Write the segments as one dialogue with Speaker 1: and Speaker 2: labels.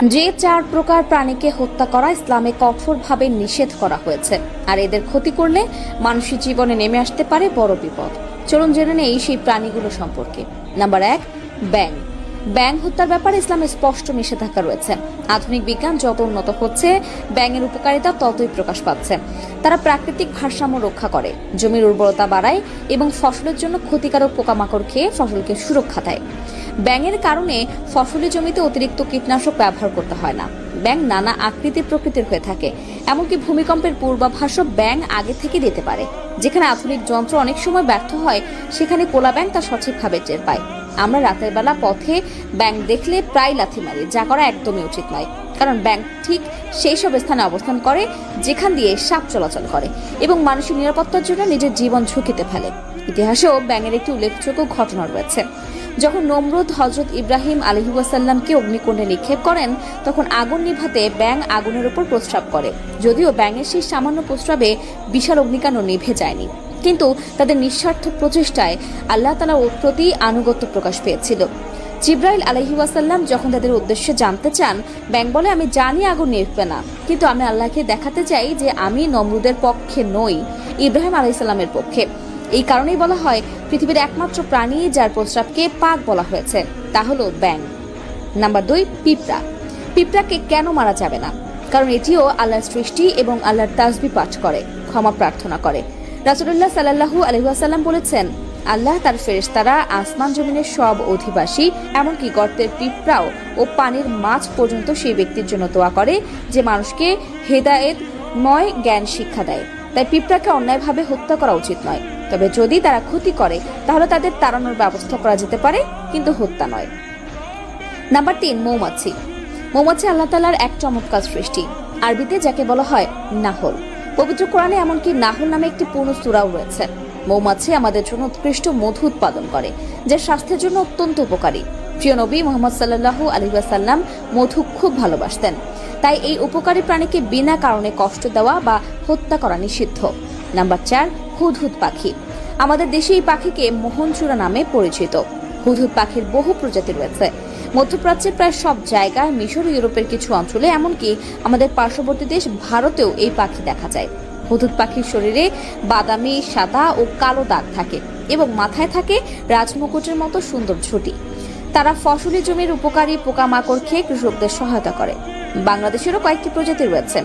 Speaker 1: যে 4 প্রকার প্রাণীকে হত্যা করা ইসলামে কঠোরভাবে নিষেধ করা হয়েছে, আর এদের ক্ষতি করলে মানুষের জীবনে নেমে আসতে পারে বড় বিপদ। চলুন জেনে নেই সেই প্রাণীগুলো সম্পর্কে। নাম্বার 1, ব্যাঙ। ব্যাঙ হত্যার ব্যাপারে ইসলামে স্পষ্ট নিষেধাজ্ঞা রয়েছে। আধুনিক বিজ্ঞান যত উন্নত হচ্ছে, ব্যাঙের উপকারিতা ততই প্রকাশ পাচ্ছে। তারা প্রাকৃতিক ভারসাম্য রক্ষা করে, জমির উর্বরতা বাড়ায় এবং ফসলের জন্য ক্ষতিকারক পোকামাকড় খেয়ে ফসলকে সুরক্ষা দেয়। ব্যাঙের কারণে ফসলি জমিতে অতিরিক্ত কীটনাশক ব্যবহার করতে হয় না। ব্যাঙ নানা আকৃতির প্রকৃতির হয়ে থাকে, এমনকি ভূমিকম্পের পূর্বাভাসও ব্যাঙ আগে থেকে দিতে পারে। যেখানে আধুনিক যন্ত্র অনেক সময় ব্যর্থ হয়, সেখানে কোলা ব্যাঙ তা সঠিকভাবে টের পায়। আমরা রাতের বেলা পথে ব্যাঙ দেখলে প্রায় লাথি মারি, যা করা একদমই উচিত নয়, কারণ ব্যাঙ ঠিক সেই সব স্থানে অবস্থান করে যেখান দিয়ে সাপ চলাচল করে এবং মানুষের নিরাপত্তার জন্য নিজের জীবন ঝুঁকিতে ফেলে। ইতিহাসেও ব্যাঙের একটি উল্লেখযোগ্য ঘটনা রয়েছে। যখন নমরুদ হযরত ইব্রাহিম আলাইহিসসালামকে অগ্নিকুণ্ডে নিক্ষেপ করেন, তখন আগুন নিভাতে ব্যাঙ আগুনের উপর প্রস্রাব করে। যদিও ব্যাঙের সেই সামান্য প্রস্রাবে বিশাল অগ্নিকাণ্ড নিভে যায়নি, কিন্তু তাদের নিঃস্বার্থ প্রচেষ্টায় আল্লাহ তাআলার প্রতি আনুগত্য প্রকাশ পেয়েছিল। জিবরাইল আলাইহিসসালাম যখন তাদের উদ্দেশ্যে জানতে চান, ব্যাঙ বলে, আমি জানি আগুন নিভবে না, কিন্তু আমি আল্লাহকে দেখাতে চাই যে আমি নমরুদের পক্ষে নই, ইব্রাহিম আলাইহিসসালামের পক্ষে। এই কারণেই বলা হয় পৃথিবীর একমাত্র প্রাণী যার প্রস্রাবকে পাক বলা হয়েছে, তা হলো ব্যাঙ। নাম্বার 2, পিঁপড়া। পিঁপড়াকে কেন মারা যাবে না? কারণ এটিও আল্লাহর সৃষ্টি এবং আল্লাহর তাসবিহ পাঠ করে, ক্ষমা প্রার্থনা করে। রাসূলুল্লাহ সাল্লাল্লাহু আলাইহি ওয়াসাল্লাম বলেছেন, আল্লাহ তার ফেরেশতারা আসমান জমিনের সব অধিবাসী, এমনকি গর্তের পিঁপড়াও ও পানির মাছ পর্যন্ত সেই ব্যক্তির জন্য দোয়া করে যে মানুষকে হেদায়েতময় জ্ঞান শিক্ষা দেয়। তাই পিঁপড়াকে অন্যায়ভাবে হত্যা করা উচিত নয়, তবে যদি তারা ক্ষতি করে তাহলে তাদের তাড়ানোর ব্যবস্থা করা যেতে পারে, কিন্তু হত্যা নয়। নাম্বার 3, মৌমাছি। মৌমাছি আল্লাহ তাআলার এক চমৎকার সৃষ্টি, আরবিতে যাকে বলা হয় নাহল। পবিত্র কোরআনে এমনকি নাহল নামে একটি পূর্ণ সূরাও রয়েছে। মৌমাছি আমাদের জন্য উৎকৃষ্ট মধু উৎপাদন করে, যা স্বাস্থ্যের জন্য অত্যন্ত উপকারী। প্রিয় নবী মুহাম্মদ সাল্লাল্লাহু আলাইহি ওয়াসাল্লাম মধু খুব ভালোবাসতেন, তাই এই উপকারী প্রাণীকে বিনা কারণে কষ্ট দেওয়া বা হত্যা করা নিষিদ্ধ। নাম্বার 4, হুদহুদ পাখি। আমাদের দেশে এই পাখিকে মোহনচূড়া নামে পরিচিত। হুদহুদ পাখির বহু প্রজাতি রয়েছে। মধ্যপ্রাচ্যের প্রায় সব জায়গায়, মিশর ও ইউরোপের কিছু অঞ্চলে, এমনকি আমাদের পার্শ্ববর্তী দেশ ভারতেও এই পাখি দেখা যায়। হুদহুদ পাখির শরীরে বাদামি, সাদা ও কালো দাগ থাকে এবং মাথায় থাকে রাজমুকুটের মতো সুন্দর ঝুঁটি। তারা ফসলি জমির উপকারী পোকামাকড় খেয়ে কৃষকদের সহায়তা করে। বাংলাদেশেরও কয়েকটি প্রজাতি রয়েছে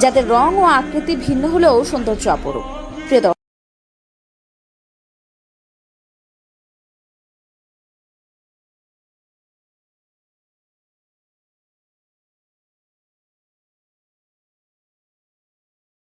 Speaker 1: যাদের রং ও আকৃতি ভিন্ন হলেও সৌন্দর্য অপরূপ। প্রিয়